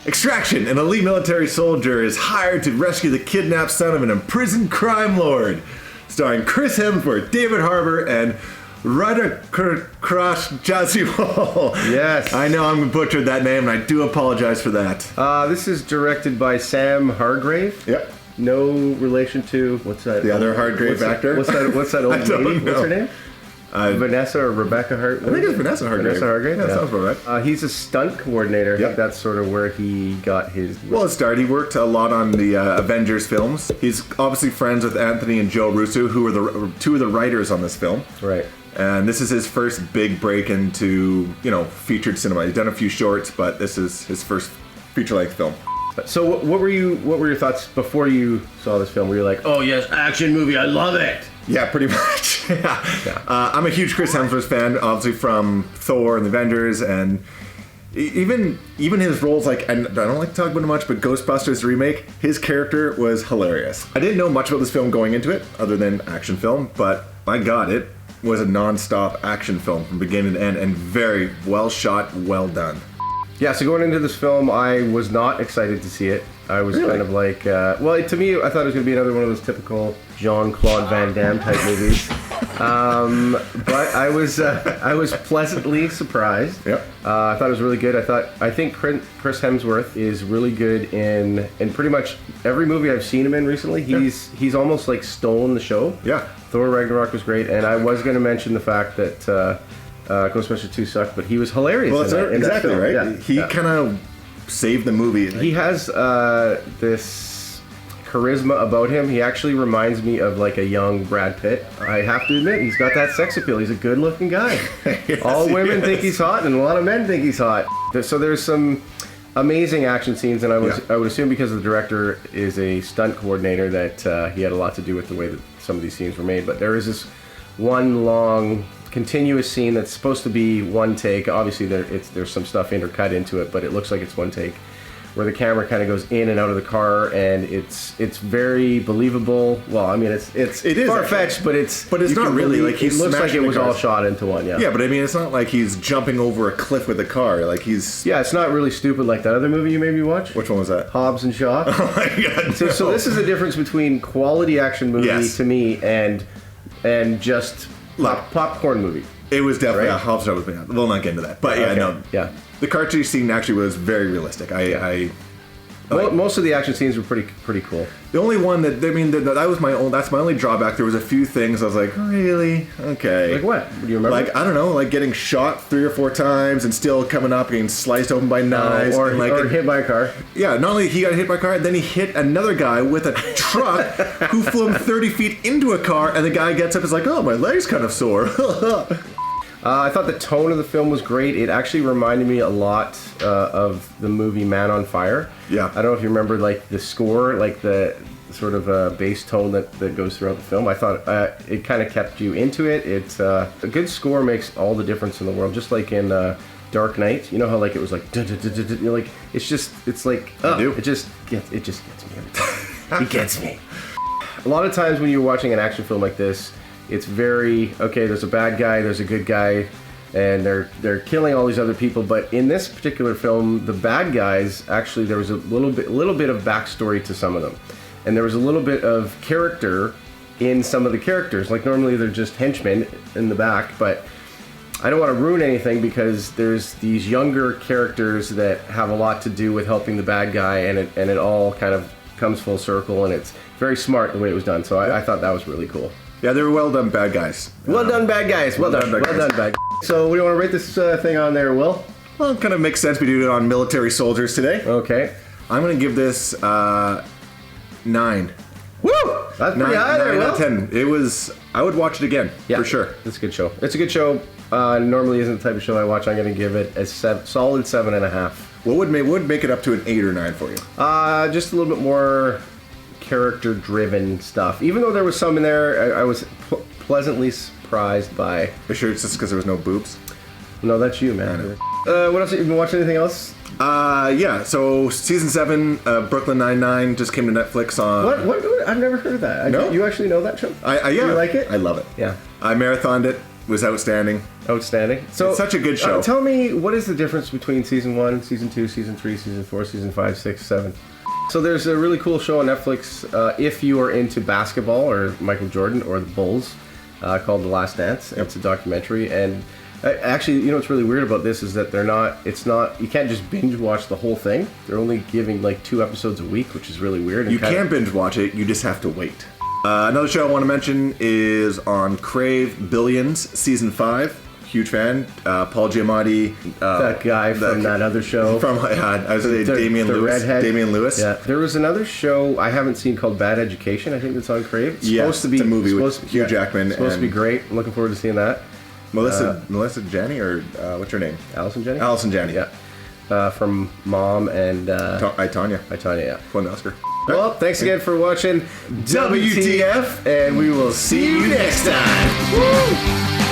Extraction. An elite military soldier is hired to rescue the kidnapped son of an imprisoned crime lord. Starring Chris Hemsworth, David Harbour, and Crush Jazzy. Yes. I know I'm butchered that name, and I do apologize for that. This is directed by Sam Hargrave. Yep. No relation to, what's that? The other Hargrave actor? What's that old lady? What's her name? Vanessa or Rebecca Hart? I think it's Vanessa Hargrave. Vanessa Hargrave? Yeah, sounds about right. He's a stunt coordinator. I think that's sort of where he got his... Well, it started. He worked a lot on the Avengers films. He's obviously friends with Anthony and Joe Russo, who are two of the writers on this film. Right. And this is his first big break into, featured cinema. He's done a few shorts, but this is his first feature-length film. So what were your thoughts before you saw this film? Were you like, oh yes, action movie, I love it? Yeah, pretty much. I'm a huge Chris Hemsworth fan, obviously from Thor and the Avengers, and even his roles, and I don't like to talk about it much, but Ghostbusters remake, his character was hilarious. I didn't know much about this film going into it, other than action film, but my God, it was a non-stop action film from beginning to end, and very well shot, well done. Yeah, so going into this film, I was not excited to see it. I was kind of like, to me, I thought it was going to be another one of those typical Jean-Claude Van Damme type movies. But I was pleasantly surprised. Yep. I thought it was really good. I think Chris Hemsworth is really good in pretty much every movie I've seen him in recently. He's almost like stolen the show. Yeah. Thor Ragnarok was great, and I was going to mention the fact that Ghostbusters 2 sucked, but he was hilarious. Well, that's exactly right. Yeah. He kind of saved the movie. He has this charisma about him. He actually reminds me of like a young Brad Pitt. I have to admit, he's got that sex appeal. He's a good-looking guy. Yes, all women think he's hot, and a lot of men think he's hot. So there's some amazing action scenes, and I would assume because the director is a stunt coordinator that he had a lot to do with the way that some of these scenes were made. But there is this one long continuous scene that's supposed to be one take. Obviously there's some stuff intercut into it, but it looks like it's one take, where the camera kind of goes in and out of the car, and it's very believable. Well, I mean, it is far-fetched, but it's not really like it looks like it was all shot into one. Yeah, but I mean, it's not like he's jumping over a cliff with a car. Like it's not really stupid like that other movie you made me watch. Which one was that? Hobbs and Shaw. Oh my God! No. So this is the difference between quality action movie to me and just popcorn movie. It was definitely Hobbs and Shaw was bad. We'll not get into that, but the cartridge scene actually was very realistic. Most of the action scenes were pretty cool. The only one that was that's my only drawback. There was a few things I was like, really? Okay. Like what? Do you remember? Like, I don't know, like getting shot 3 or 4 times and still coming up, getting sliced open by knives. Or hit by a car. Yeah, not only he got hit by a car, then he hit another guy with a truck who flew him 30 feet into a car, and the guy gets up and is like, oh, my leg's kind of sore. I thought the tone of the film was great. It actually reminded me a lot of the movie Man on Fire. Yeah. I don't know if you remember like the score, like the sort of bass tone that goes throughout the film. I thought it kind of kept you into it. It's a good score makes all the difference in the world. Just like in Dark Knight, you know how like it was like like it just gets me every time. It gets me. A lot of times when you're watching an action film like this, it's very, okay, there's a bad guy, there's a good guy, and they're killing all these other people. But in this particular film, the bad guys, actually, there was a little bit of backstory to some of them. And there was a little bit of character in some of the characters. Like normally they're just henchmen in the back, but I don't want to ruin anything because there's these younger characters that have a lot to do with helping the bad guy, and it all kind of comes full circle, and it's very smart the way it was done. So I thought that was really cool. Yeah, they were well done bad guys. Well done bad guys. Well done bad guys. So what do you want to rate this thing on there, Will? Well, it kind of makes sense. We do it on military soldiers today. Okay. I'm going to give this 9. Woo! That's pretty high there, 9 out of 10. It was, I would watch it again, for sure. It's a good show. It's a good show. Normally isn't the type of show I watch. I'm going to give it a solid 7.5. What would make it up to an 8 or 9 for you? Just a little bit more character-driven stuff. Even though there was some in there, I was pleasantly surprised by. You sure it's just because there was no boobs? No, that's you, man. What else? Have you been watching anything else? Yeah. So season 7, Brooklyn Nine-Nine just came to Netflix on. What? I've never heard of that. No? You actually know that show? Yeah. Do you like it? I love it. Yeah. I marathoned it. was outstanding. Outstanding. So It's such a good show. Tell me, what is the difference between season 1, season 2, season 3, season 4, season 5, 6, 7? So there's a really cool show on Netflix if you are into basketball or Michael Jordan or the Bulls called The Last Dance. It's a documentary, and actually, you know what's really weird about this is that you can't just binge watch the whole thing. They're only giving like 2 episodes a week, which is really weird. You can binge watch it, you just have to wait. Another show I want to mention is on Crave, Billions, season 5. Huge fan. Paul Giamatti. That guy from that other show. From, I was going to say Damian the Lewis. redhead. Damian Lewis. Yeah. There was another show I haven't seen called Bad Education. I think it's on Crave. It's supposed to be it's a movie with Hugh Jackman. It's supposed to be great. I'm looking forward to seeing that. Melissa Janney, or what's her name? Allison Janney? Allison Janney. Yeah. From Mom and... I, Tonya. yeah. Won the Oscar. Well, thanks again for watching WTF, and we will see you next time. Woo!